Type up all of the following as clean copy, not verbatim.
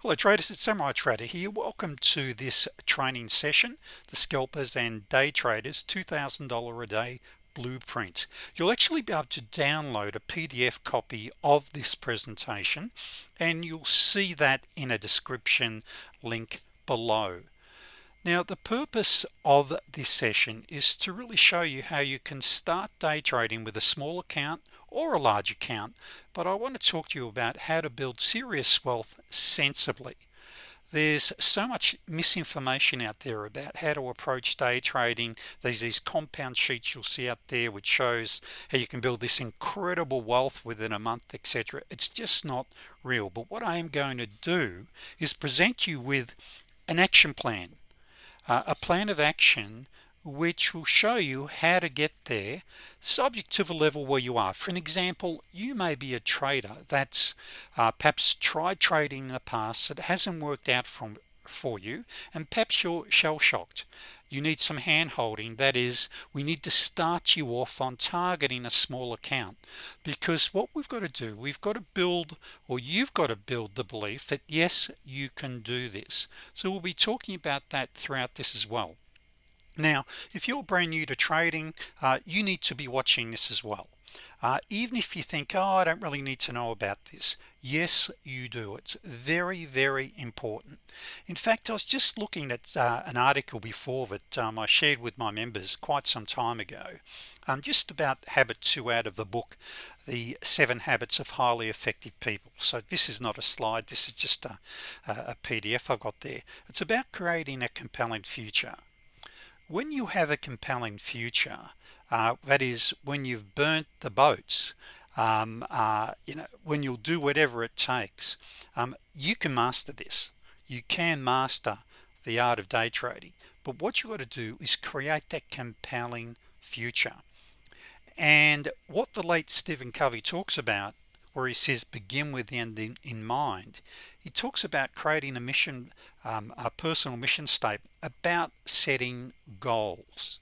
Hello traders, it's Samurai Trader here. Welcome to this training session, the Scalpers and Day Traders $2,000 a day blueprint. You'll actually be able to download a PDF copy of this presentation, and you'll see that in a description link below. Now, the purpose of this session is to really show you how you can start day trading with a small account or a large account, but I want to talk to you about how to build serious wealth sensibly. There's so much misinformation out there about how to approach day trading. There's these compound sheets you'll see out there which shows how you can build this incredible wealth within a month, etc. It's just not real. But what I am going to do is present you with an action plan, a plan of action which will show you how to get there, subject to the level where you are. For an example, you may be a trader that's perhaps tried trading in the past that hasn't worked out for you, and perhaps you're shell-shocked. You need some hand-holding. That is, we need to start you off on targeting a small account, because what we've got to do, we've got to build, or you've got to build the belief that yes, you can do this. So we'll be talking about that throughout this as well. Now, if you're brand new to trading, you need to be watching this as well. Even if you think, oh, I don't really need to know about this. Yes, you do. It's very, very important. In fact, I was just looking at an article before that I shared with my members quite some time ago, just about habit 2 out of the book, The 7 Habits of Highly Effective People. So this is not a slide, this is just a PDF I've got there. It's about creating a compelling future. When you have a compelling future, that is when you've burnt the boats, when you'll do whatever it takes, you can master this. You can master the art of day trading, but what you've got to do is create that compelling future. And what the late Stephen Covey talks about, where he says begin with the end in mind, he talks about creating a mission, a personal mission statement about setting goals,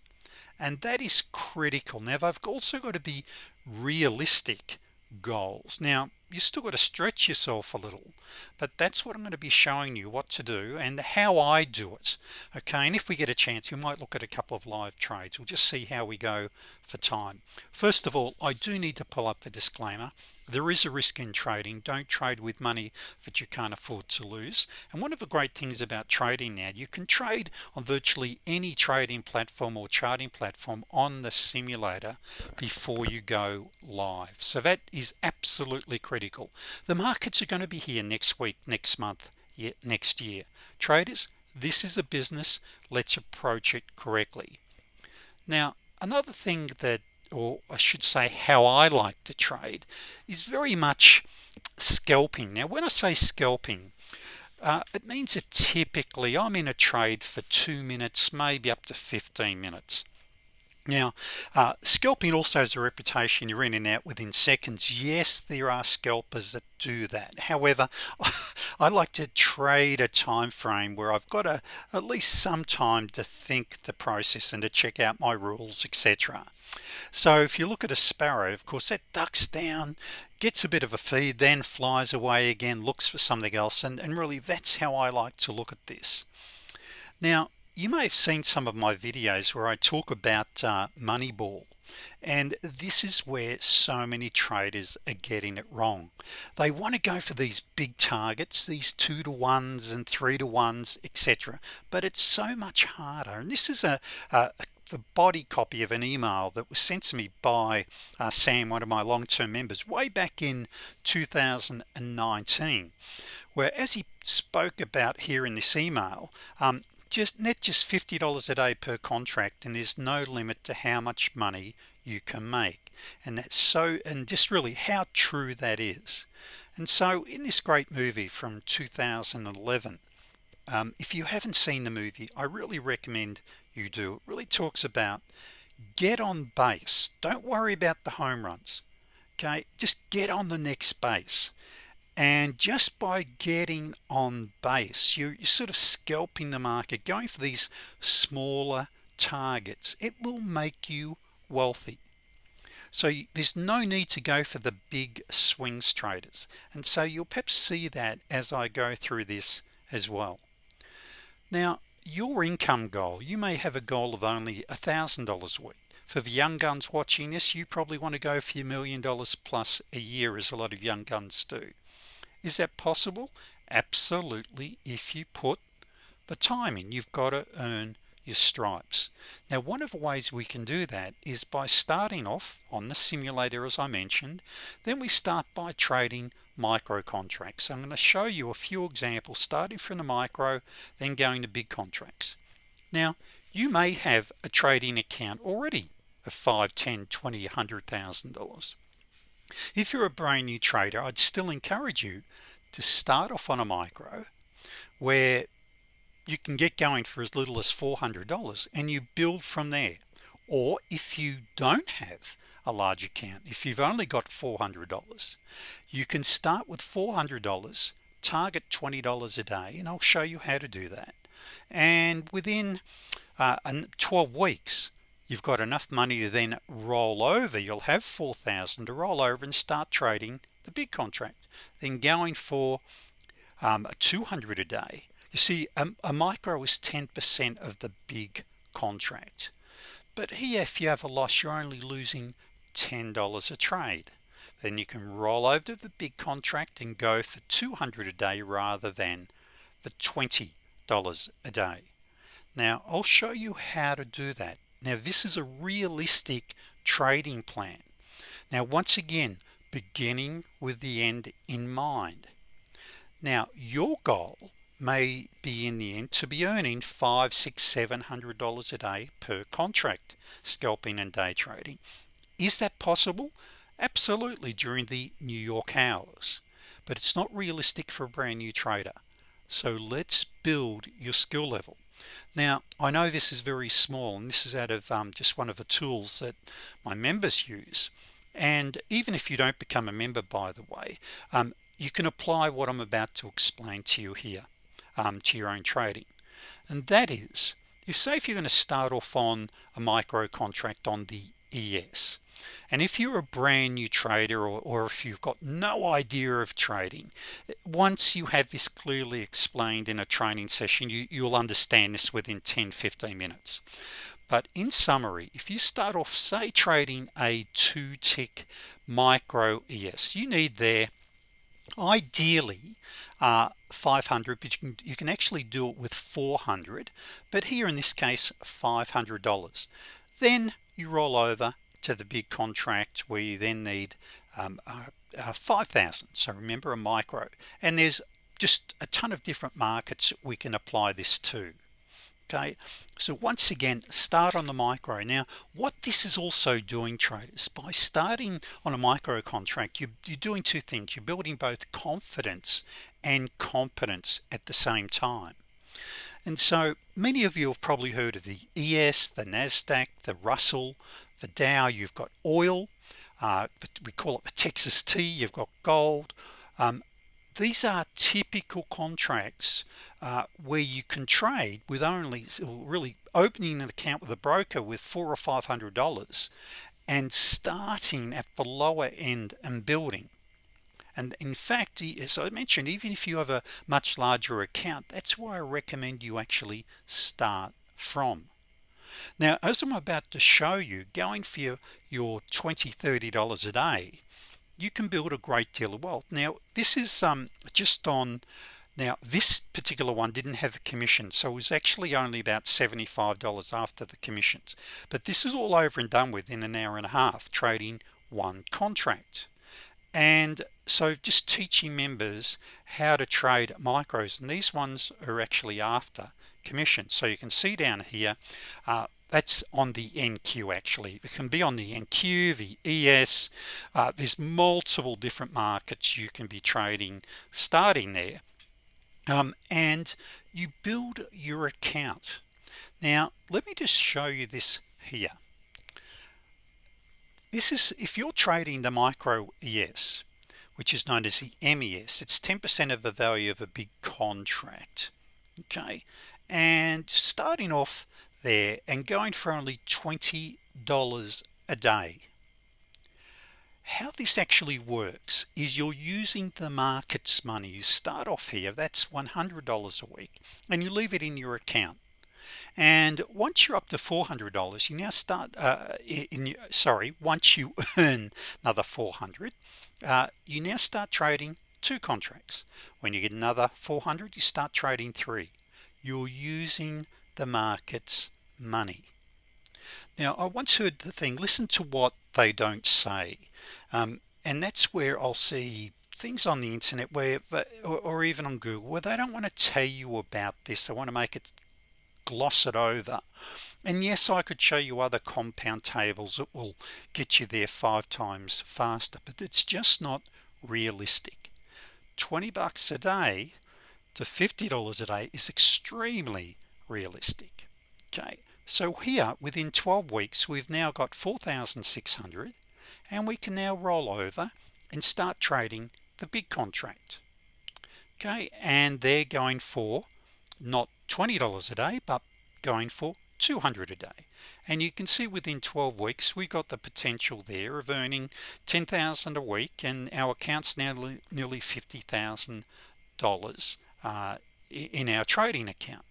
and that is critical. Now they've also got to be realistic goals. Now you still got to stretch yourself a little, but that's what I'm going to be showing you what to do and how I do it. Okay, and if we get a chance, we might look at a couple of live trades. We'll just see how we go for time. First of all, I do need to pull up the disclaimer. There is a risk in trading. Don't trade with money that you can't afford to lose. And one of the great things about trading now, you can trade on virtually any trading platform or charting platform on the simulator before you go live. So that is absolutely critical. The markets are going to be here next week, next month, next year. Traders, this is a business. Let's approach it correctly. Now, another thing that, or I should say how I like to trade, is very much scalping. Now when I say scalping, it means that typically I'm in a trade for 2 minutes, maybe up to 15 minutes. Now, scalping also has a reputation, you're in and out within seconds. Yes, there are scalpers that do that. However, I like to trade a time frame where I've got at least some time to think the process and to check out my rules, etc. So if you look at a sparrow, of course, that ducks down, gets a bit of a feed, then flies away again, looks for something else, and really that's how I like to look at this. Now, you may have seen some of my videos where I talk about Moneyball, and this is where so many traders are getting it wrong. They want to go for these big targets, these 2 to 1s and 3 to 1s, etc., but it's so much harder. And this is the body copy of an email that was sent to me by Sam, one of my long-term members, way back in 2019, where as he spoke about here in this email, just $50 a day per contract, and there's no limit to how much money you can make. And that's so, and just really how true that is. And so in this great movie from 2011, if you haven't seen the movie, I really recommend you do. It really talks about get on base. Don't worry about the home runs. Okay, just get on the next base. And just by getting on base, you're sort of scalping the market, going for these smaller targets. It will make you wealthy. So there's no need to go for the big swings traders, and so you'll perhaps see that as I go through this as well. Now, your income goal, you may have a goal of only $1,000 a week. For the young guns watching this, you probably want to go for your $1,000,000 plus a year, as a lot of young guns do. Is that possible? Absolutely, if you put the time in. You've got to earn your stripes. Now, one of the ways we can do that is by starting off on the simulator, as I mentioned. Then we start by trading micro contracts. I'm going to show you a few examples, starting from the micro, then going to big contracts. Now, you may have a trading account already of $5, $10, $20, $100,000. If you're a brand new trader, I'd still encourage you to start off on a micro where you can get going for as little as $400 and you build from there. Or if you don't have a large account, if you've only got $400, you can start with $400, target $20 a day, and I'll show you how to do that. And within 12 weeks, you've got enough money to then roll over. You'll have 4,000 to roll over and start trading the big contract, then going for 200 a day. You see, a micro is 10% of the big contract, but here if you have a loss, you're only losing $10 a trade. Then you can roll over to the big contract and go for 200 a day rather than the $20 a day. Now I'll show you how to do that. Now this is a realistic trading plan. Now once again, beginning with the end in mind. Now your goal may be in the end to be earning $500, $600, $700 a day per contract, scalping and day trading. Is that possible? Absolutely, during the New York hours, but it's not realistic for a brand new trader. So let's build your skill level. Now I know this is very small, and this is out of just one of the tools that my members use. And even if you don't become a member, by the way, you can apply what I'm about to explain to you here to your own trading. And that is, if you're going to start off on a micro contract on the ES, and if you're a brand new trader, or if you've got no idea of trading, once you have this clearly explained in a training session, you'll understand this within 10-15 minutes. But in summary, if you start off, say, trading a 2-tick micro ES, you need there ideally 500, but you can actually do it with 400, but here in this case $500. Then you roll over to the big contract where you then need 5,000. So remember, a micro, and there's just a ton of different markets we can apply this to. Okay, so once again, start on the micro. Now what this is also doing, traders, by starting on a micro contract, you're doing two things. You're building both confidence and competence at the same time. And so many of you have probably heard of the ES, the NASDAQ, the Russell, the Dow. You've got oil, we call it the Texas tea. You've got gold. These are typical contracts where you can trade with only really opening an account with a broker with $400 or $500 and starting at the lower end and building. And in fact, as I mentioned, even if you have a much larger account, that's where I recommend you actually start from. Now, as I'm about to show you, going for your $20, $30 a day, you can build a great deal of wealth. Now this is just on, now this particular one didn't have a commission, so it was actually only about $75 after the commissions, but this is all over and done with in an hour and a half, trading one contract. And so just teaching members how to trade micros, and these ones are actually after commission. So you can see down here, that's on the NQ. Actually, it can be on the NQ, the ES. There's multiple different markets you can be trading starting there, and you build your account. Now let me just show you this here. This is if you're trading the micro ES, which is known as the MES. It's 10% of the value of a big contract. Okay, and starting off there and going for only $20 a day. how this actually works is you're using the market's money. You start off here, that's $100 a week, and you leave it in your account. And once you're up to $400, you now start once you earn another 400, you now start trading 2 contracts. When you get another 400, you start trading 3. You're using the market's money. Now, I once heard the thing, listen to what they don't say. And that's where I'll see things on the internet where, or even on Google, where they don't want to tell you about this. They want to make it, gloss it over. And yes, I could show you other compound tables that will get you there 5 times faster, but it's just not realistic. $20 a day to $50 a day is extremely realistic. Okay, so here within 12 weeks we've now got 4,600, and we can now roll over and start trading the big contract. Okay, and they're going for not $20 a day, but going for $200 a day. And you can see within 12 weeks we got the potential there of earning $10,000 a week, and our account's now nearly $50,000 in our trading account.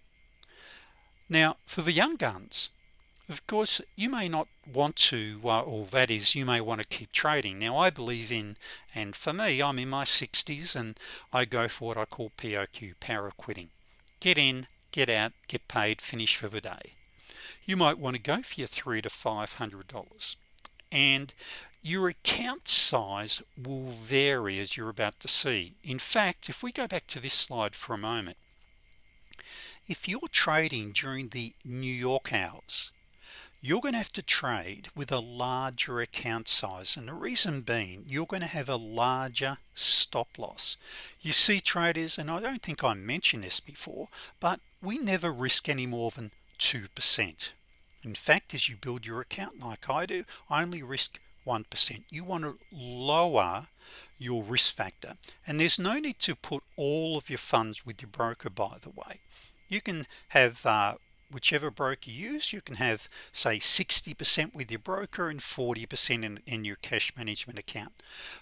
Now for the young guns, of course, you may not want to, or that is, you may want to keep trading. Now I believe in, and for me, I'm in my 60s, and I go for what I call POQ, power quitting. Get in, get out, get paid, finish for the day. You might want to go for your $300 to $500, and your account size will vary, as you're about to see. In fact, if we go back to this slide for a moment, if you're trading during the New York hours, you're going to have to trade with a larger account size, and the reason being, you're going to have a larger stop loss. You see traders, and I don't think I mentioned this before, but we never risk any more than 2%. In fact, as you build your account like I do, I only risk 1%. You want to lower your risk factor, and there's no need to put all of your funds with your broker, by the way. You can have whichever broker you use. You can have, say, 60% with your broker and 40% in your cash management account,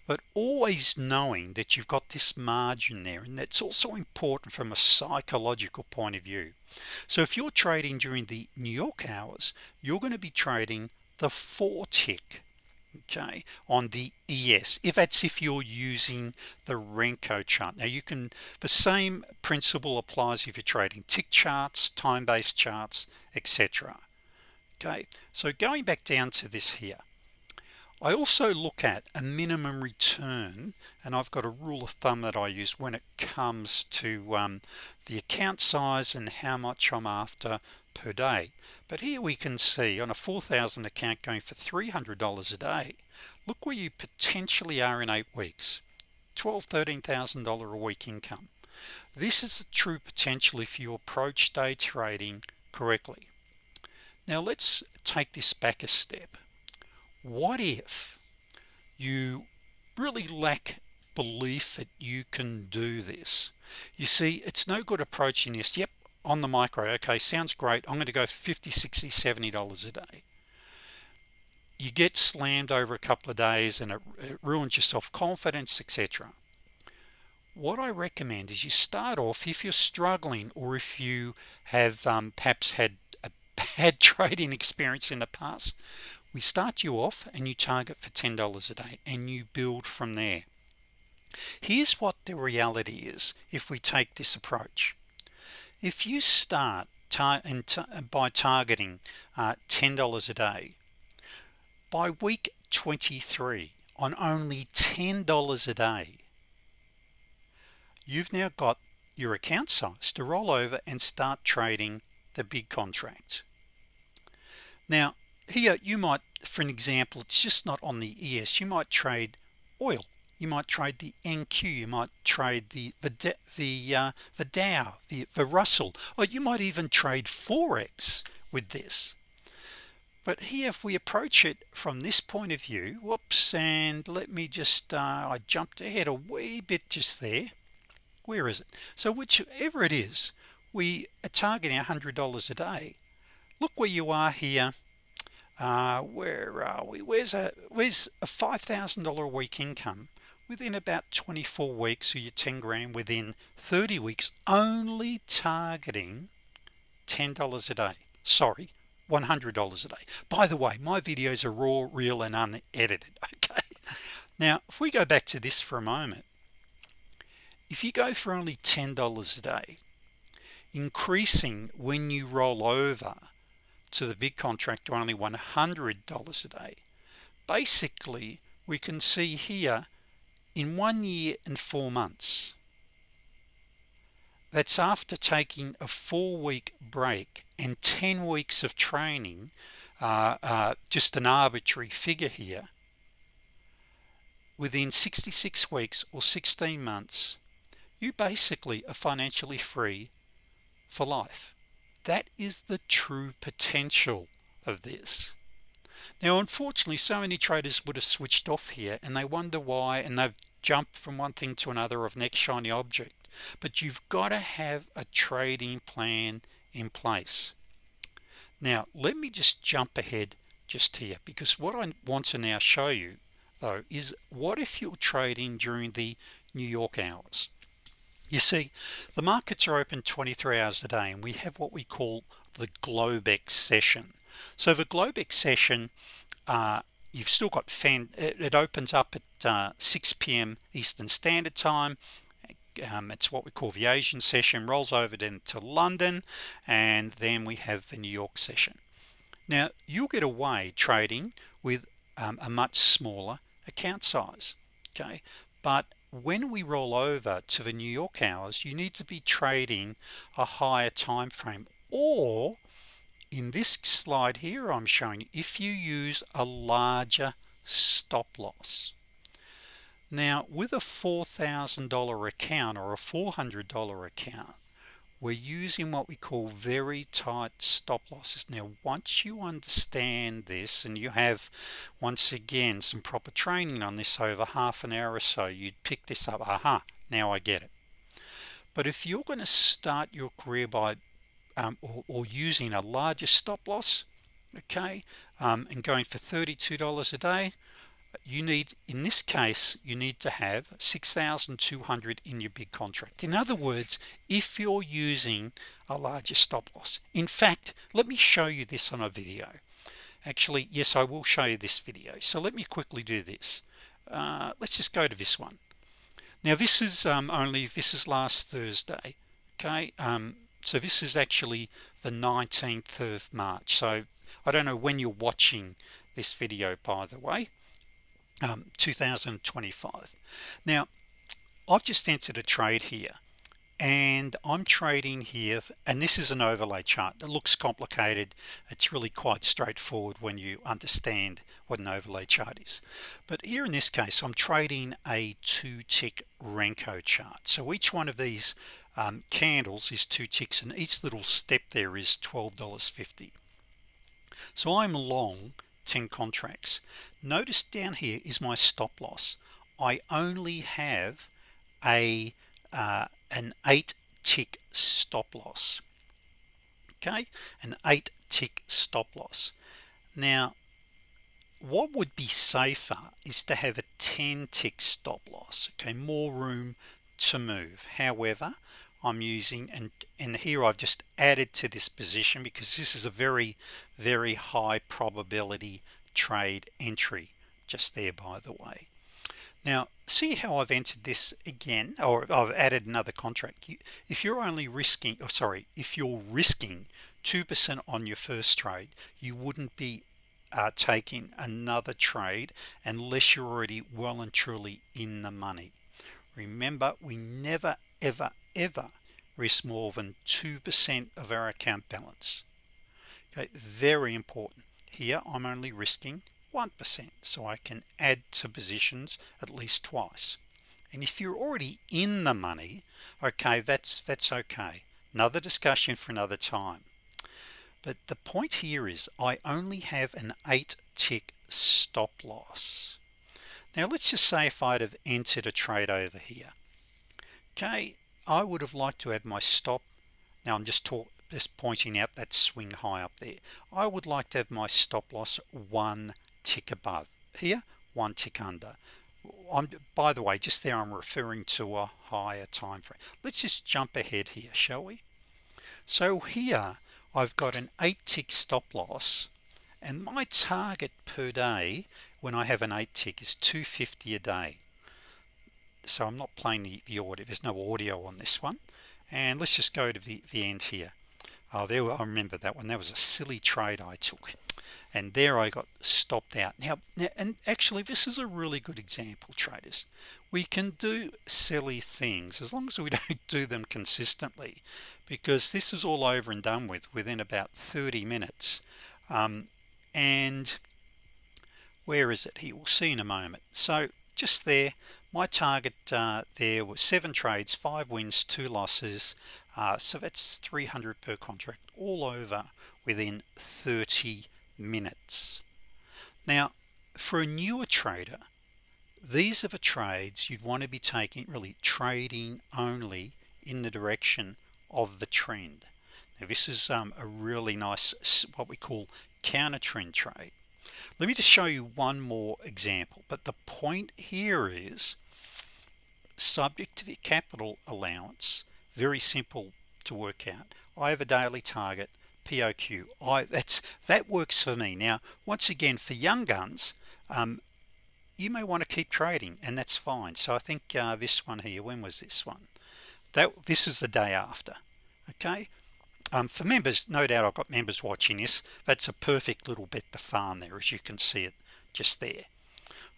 but always knowing that you've got this margin there, and that's also important from a psychological point of view. So if you're trading during the New York hours, you're going to be trading the 4 tick, okay, on the ES, if you're using the Renko chart. Now you can, the same principle applies if you're trading tick charts, time-based charts, etc. Okay, so going back down to this here, I also look at a minimum return, and I've got a rule of thumb that I use when it comes to the account size and how much I'm after per day. But here we can see on a 4,000 account going for $300 a day, look where you potentially are in 8 weeks, $12,000–$13,000 a week income. This is the true potential if you approach day trading correctly. Now let's take this back a step. What if you really lack belief that you can do this? You see, it's no good approaching this, yep, on the micro, okay, sounds great, I'm going to go $50, $60, $70 a day. You get slammed over a couple of days and it ruins your self-confidence, etc. What I recommend is you start off, if you're struggling or if you have perhaps had a bad trading experience in the past, we start you off and you target for $10 a day and you build from there. Here's what the reality is if we take this approach. If you start by targeting $10 a day, by week 23 on only $10 a day, you've now got your account size to roll over and start trading the big contract. Now here you might, for an example, it's just not on the ES, you might trade oil, you might trade the NQ, you might trade the Dow, the Russell, or you might even trade FOREX with this. But here if we approach it from this point of view, whoops, and let me just I jumped ahead a wee bit just there. Where is it? So whichever it is, we are targeting $100 a day. Look where you are here Where are we? Where's a $5,000 a week income within about 24 weeks, or your 10 grand within 30 weeks, only targeting $10 a day. Sorry, $100 a day. By the way, my videos are raw, real, and unedited. Okay. Now, if we go back to this for a moment, if you go for only $10 a day, increasing when you roll over to the big contract to only $100 a day, basically we can see here in 1 year and 4 months, that's after taking a 4-week break and 10 weeks of training, just an arbitrary figure here, within 66 weeks or 16 months, you basically are financially free for life. That is the true potential of this. Now, unfortunately, so many traders would have switched off here, and they wonder why, and they've jumped from one thing to another of next shiny object. But you've got to have a trading plan in place. Now, let me just jump ahead just here, because what I want to now show you though is, what if you're trading during the New York hours? You see, the markets are open 23 hours a day, and we have what we call the Globex session. So the Globex session, you've still got it opens up at 6 p.m. Eastern Standard Time. It's what we call the Asian session, rolls over then to London, and then we have the New York session. Now, you'll get away trading with a much smaller account size, okay? But when we roll over to the New York hours, you need to be trading a higher time frame, or in this slide here I'm showing you, if you use a larger stop loss. Now, with a $4,000 account or a $400 account, we're using what we call very tight stop losses. Now, once you understand this, and you have, once again, some proper training on this over half an hour or so, you'd pick this up. Aha, now I get it. But if you're going to start your career by or using a larger stop loss, okay, and going for $32 a day, you need, in this case, you need to have 6,200 in your big contract. In other words, if you're using a larger stop loss. In fact, let me show you this on a video. Actually, yes, I will show you this video. So let me quickly do this. Let's just go to this one. Now, this is this is last Thursday, okay? So this is actually the 19th of March. So I don't know when you're watching this video, by the way. 2025. Now, I've just entered a trade here, and I'm trading here, and this is an overlay chart that looks complicated. It's really quite straightforward when you understand what an overlay chart is. But here in this case, I'm trading a 2-tick Renko chart. So each one of these candles is 2 ticks, and each little step there is $12.50. So I'm long 10 contracts. Notice down here is my stop loss. I only have an 8-tick stop loss, okay, an 8-tick stop loss. Now, what would be safer is to have a 10-tick stop loss, okay, more room to move. However, I'm using, and here I've just added to this position because this is a very high probability trade entry just there, by the way. Now, see how I've entered this again, or I've added another contract. If you're only risking, if you're risking 2% on your first trade, you wouldn't be taking another trade unless you're already well and truly in the money. Remember, we never ever risk more than 2% of our account balance. Okay, very important. Here I'm only risking 1%, so I can add to positions at least twice. And if you're already in the money, okay, that's okay. Another discussion for another time. But the point here is I only have an 8-tick stop loss. Now let's just say if I'd have entered a trade over here, okay, I would have liked to have my stop. Now I'm just just pointing out that swing high up there. I would like to have my stop loss one tick above here, one tick under. By the way, just there I'm referring to a higher time frame. Let's just jump ahead here, shall we? So here I've got an 8-tick stop loss, and my target per day when I have an 8-tick is 250 a day. So I'm not playing the audio, there's no audio on this one. And let's just go to the end here. Oh, there, I remember that one. That was a silly trade I took, and there I got stopped out. Now, and actually this is a really good example, traders. We can do silly things as long as we don't do them consistently, because this is all over and done with within about 30 minutes. And where is it? He will see in a moment. So just there, my target there was 7 trades, 5 wins, 2 losses, so that's 300 per contract, all over within 30 minutes. Now for a newer trader, these are the trades you'd want to be taking, really trading only in the direction of the trend. Now this is a really nice, what we call counter trend trade. Let me just show you one more example, but the point here is subject to the capital allowance. Very simple to work out. I have a daily target, POQ. That works for me. Now once again, for young guns, you may want to keep trading, and that's fine. So I think this one here, when was this one? This is the day after. Okay, for members, no doubt I've got members watching this. That's a perfect little bet to farm there, as you can see it just there.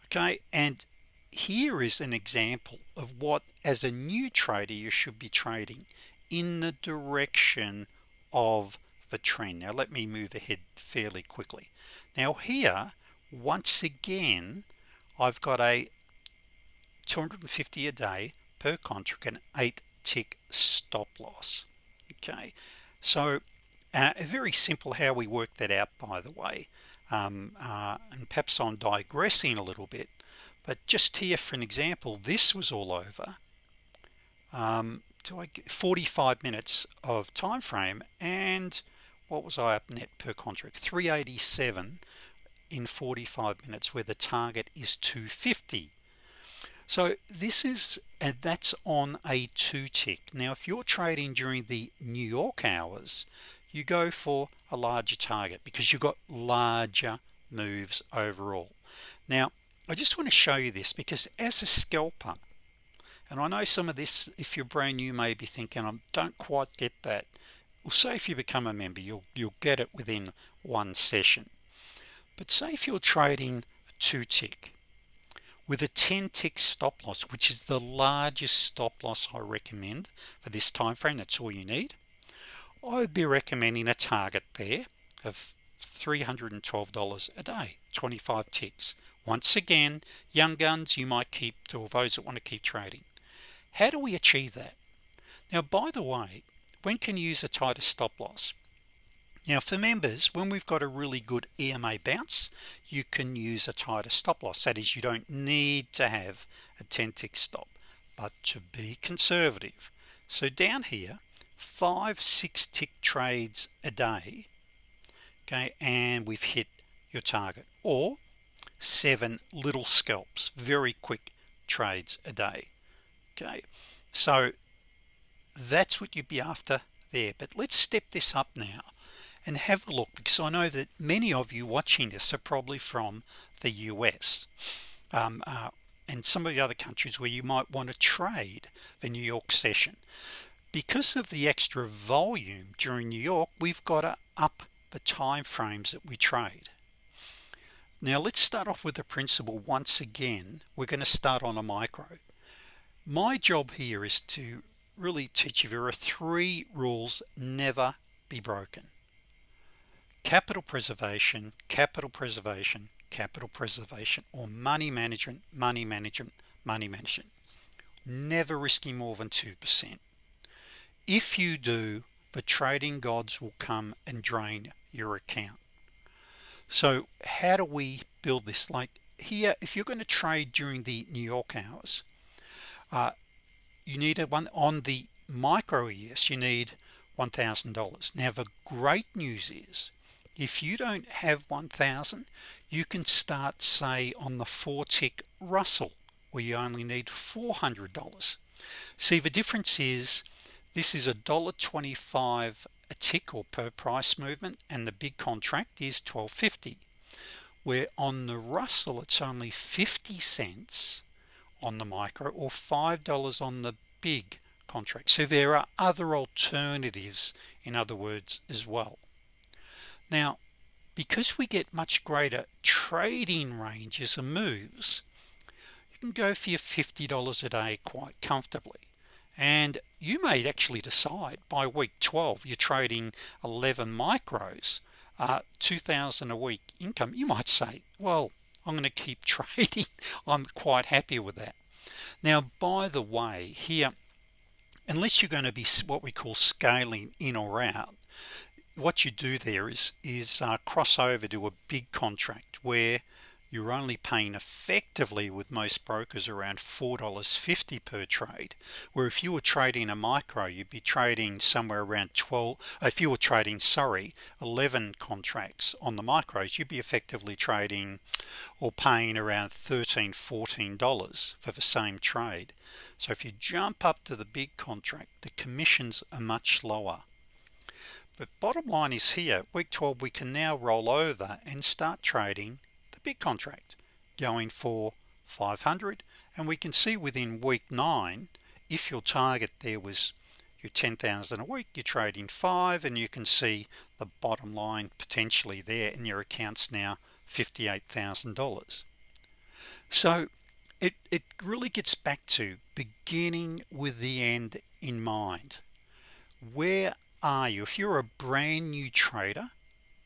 Okay, and here is an example of what, as a new trader, you should be trading in the direction of the trend. Now let me move ahead fairly quickly. Now here, once again, I've got a 250 a day per contract and 8-tick stop loss. Okay, so very simple how we work that out, by the way. And perhaps I'm digressing a little bit, but just here for an example, this was all over 45 minutes of time frame, and what was I up net per contract? 387 in 45 minutes, where the target is 250. So this is, and that's on a 2-tick. Now if you're trading during the New York hours, you go for a larger target because you've got larger moves overall. Now I just want to show you this, because as a scalper, and I know some of this, if you're brand new, may be thinking, I don't quite get that. Well, say if you become a member, you'll get it within one session. But say if you're trading a 2-tick with a 10-tick stop loss, which is the largest stop loss I recommend for this time frame, that's all you need. I would be recommending a target there of $312 a day, 25 ticks. Once again, young guns, you might keep, or those that want to keep trading. How do we achieve that? Now, by the way, when can you use a tighter stop loss? Now for members, when we've got a really good EMA bounce, you can use a tighter stop loss. That is, you don't need to have a 10-tick stop, but to be conservative. So down here, 5 6-tick trades a day, okay, and we've hit your target, or 7 little scalps, very quick trades a day. Okay, so that's what you'd be after there. But let's step this up now and have a look, because I know that many of you watching this are probably from the US and some of the other countries where you might want to trade the New York session. Because of the extra volume during New York, we've got to up the time frames that we trade. Now let's start off with the principle. Once again, we're going to start on a micro. My job here is to really teach you there are 3 rules never be broken: capital preservation, capital preservation, capital preservation, or money management, money management, money management. Never risking more than 2%. If you do, the trading gods will come and drain your account. So how do we build this? Like here, if you're going to trade during the New York hours, you need one on the micro ES. You need $1,000. Now the great news is if you don't have 1,000, you can start, say, on the 4-tick Russell where you only need $400. See, the difference is this is $1.25 a tick or per price movement, and the big contract is $12.50, where on the Russell it's only 50 cents on the micro or $5 on the big contract. So there are other alternatives, in other words, as well. Now, because we get much greater trading ranges and moves, you can go for your $50 a day quite comfortably. And you may actually decide by week 12 you're trading 11 micros, 2,000 a week income. You might say, well, I'm going to keep trading. I'm quite happy with that. Now, by the way, here, unless you're going to be what we call scaling in or out, what you do there is cross over to a big contract where you're only paying effectively with most brokers around $4.50 per trade, where if you were trading a micro you'd be trading somewhere around 12. If you were trading 11 contracts on the micros, you'd be effectively trading or paying around $13-14 for the same trade. So if you jump up to the big contract, the commissions are much lower. But bottom line is here, week 12 we can now roll over and start trading the big contract going for 500, and we can see within week 9 if your target there was your 10,000 a week, you're trading 5, and you can see the bottom line potentially there in your accounts now $58,000. So it really gets back to beginning with the end in mind. Where are you? If you're a brand new trader,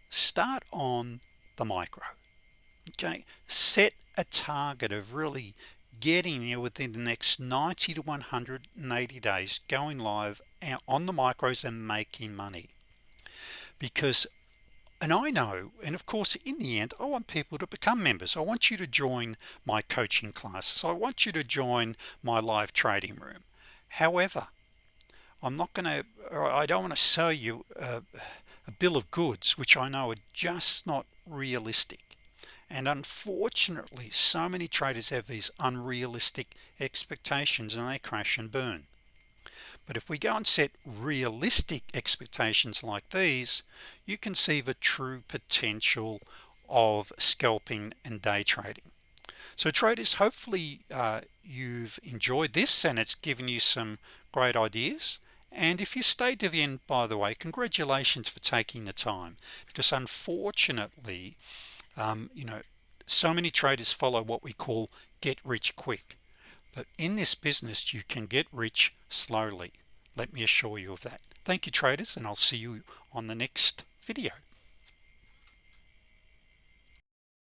start on the micro. Okay, set a target of really getting there within the next 90 to 180 days, going live on the micros and making money. Because, and I know, and of course in the end I want people to become members. I want you to join my coaching classes. I want you to join my live trading room. However, I'm not going to, or I don't want to sell you a bill of goods which I know are just not realistic. And unfortunately, so many traders have these unrealistic expectations and they crash and burn. But if we go and set realistic expectations like these, you can see the true potential of scalping and day trading. So traders, hopefully you've enjoyed this and it's given you some great ideas. And if you stayed to the end, by the way, congratulations for taking the time, because unfortunately so many traders follow what we call get rich quick, but in this business you can get rich slowly. Let me assure you of that. Thank you traders, and I'll see you on the next video.